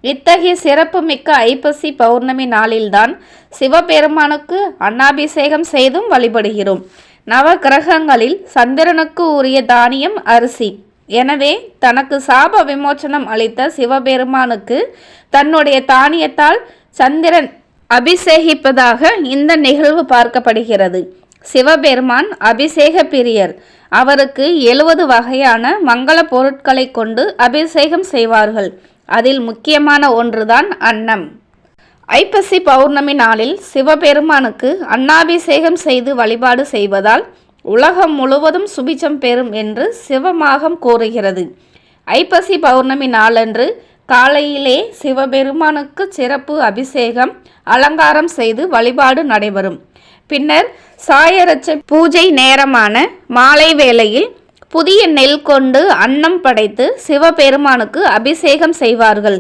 இத்தகைய சிறப்புமிக்க ஐப்பசி பௌர்ணமி நாளில்தான் சிவபெருமானுக்கு அன்னாபிஷேகம் செய்தும் வழிபடுகிறோம். நவ கிரகங்களில் சந்திரனுக்கு உரிய தானியம் அரிசி. எனவே தனக்கு சாப விமோச்சனம் அளித்த சிவபெருமானுக்கு தன்னுடைய தானியத்தால் சந்திரன் அபிஷேகிப்பதாக இந்த நிகழ்வு பார்க்கப்படுகிறது. சிவபெருமான் அபிஷேக பிரியர். அவருக்கு 70 வகையான மங்கள பொருட்களை கொண்டு அபிஷேகம் செய்வார்கள். அதில் முக்கியமான ஒன்றுதான் அன்னம். ஐப்பசி பௌர்ணமி நாளில் சிவபெருமானுக்கு அன்னாபிஷேகம் செய்து வழிபாடு செய்வதால் உலகம் முழுவதும் சுபிட்சம் பெறும் என்று சிவமாகம் கூறுகிறது. ஐப்பசி பௌர்ணமி நாளன்று காலையிலே சிவபெருமானுக்கு சிறப்பு அபிஷேகம் அலங்காரம் செய்து வழிபாடு நடைபெறும். பின்னர் சாயரட்சை பூஜை நேரமான மாலை வேளையில் புதிய நெல் கொண்டு அன்னம் படைத்து சிவபெருமானுக்கு அபிஷேகம் செய்வார்கள்.